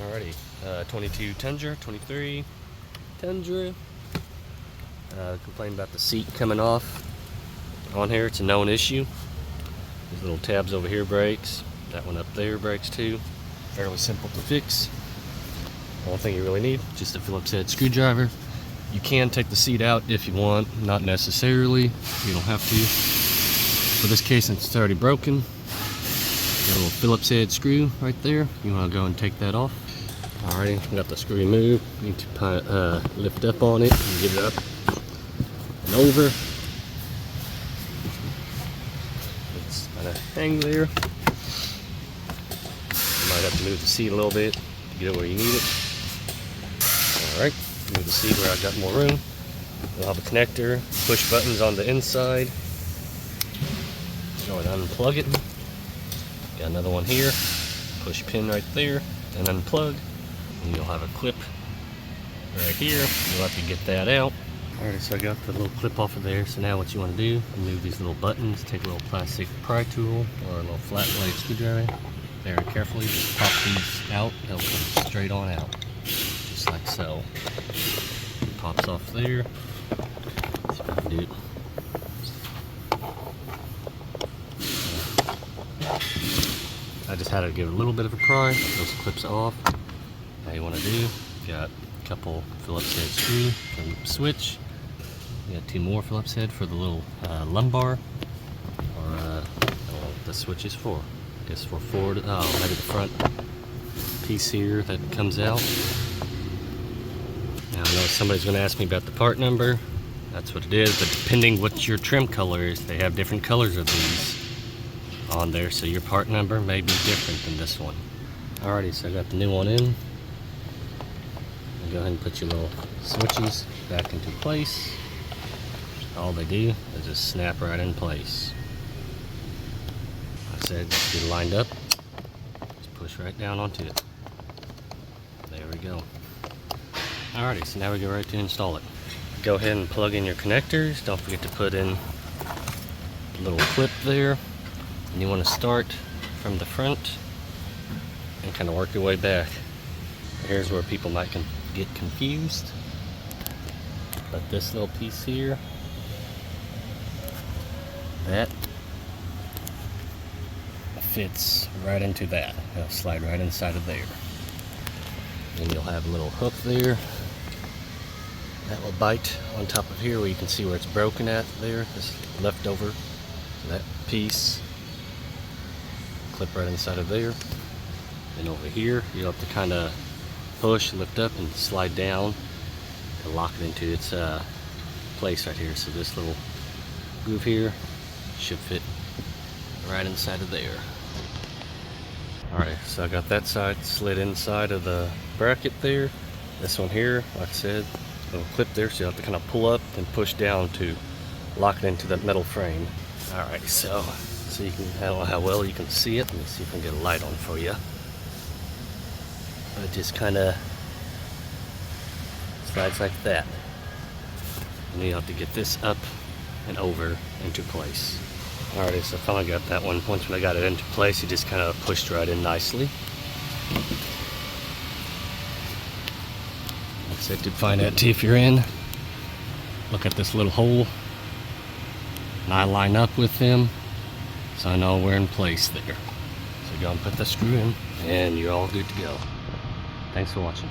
Alrighty, 22 Tundra, 23 Tundra. Complain about the seat coming off on here. It's a known issue. These little tabs over here breaks. That one up there breaks too. Fairly simple to fix. Only thing you really need, just a Phillips head screwdriver. You can take the seat out if you want, not necessarily. You don't have to. For this case, since it's already broken, got a little Phillips head screw right there. You want to go and take that off. Alrighty, got the screw removed. You need to lift up on it and get it up and over. It's kind of hang there. You might have to move the seat a little bit to get it where you need it. Alright, move the seat where I've got more room. You'll have a connector, push buttons on the inside. Go and unplug it. Got another one here. Push pin right there and unplug. And you'll have a clip right here. You'll have to get that out. Alright, so I got the little clip off of there. So now what you want to do, remove these little buttons, take a little plastic pry tool or a little flat blade screwdriver. Very carefully, just pop these out. They'll come straight on out. Just like so. It pops off there. Let's see if I can do it. I just had to give it a little bit of a pry. Those clips off. Now you want to do, you got a couple Phillips head screw for the switch. You got two more Phillips head for the little lumbar. Or I don't know what the switch is for. I guess for forward, maybe the front piece here that comes out. Now I know somebody's going to ask me about the part number. That's what it is, but depending what your trim color is, they have different colors of these on there, so your part number may be different than this one. Alrighty, so I got the new one in. Go ahead and put your little switches back into place. All they do is just snap right in place. Like I said, just get it lined up. Just push right down onto it. There we go. Alrighty, so now we go right to install it. Go ahead and plug in your connectors. Don't forget to put in the little clip there. And you want to start from the front and kind of work your way back. Here's where people might get confused. But this little piece here, that fits right into that. It'll slide right inside of there. And you'll have a little hook there that will bite on top of here where you can see where it's broken at there. This leftover, that piece. Clip right inside of there. And over here, you'll have to kind of push, lift up, and slide down and lock it into its place right here. So this little groove here should fit right inside of there. Alright, so I got that side slid inside of the bracket there. This one here, like I said, little clip there, so you'll have to kind of pull up and push down to lock it into that metal frame. Alright, so you can, I don't know how well you can see it. Let me see if I can get a light on for you. But it just kind of slides like that. And you have to get this up and over into place. Alrighty, so I finally got that one. Once when I got it into place, it just kind of pushed right in nicely. Like I said, to find out if you're in, look at this little hole. And I line up with them, so I know we're in place there. So go and put the screw in, and you're all good to go. Thanks for watching.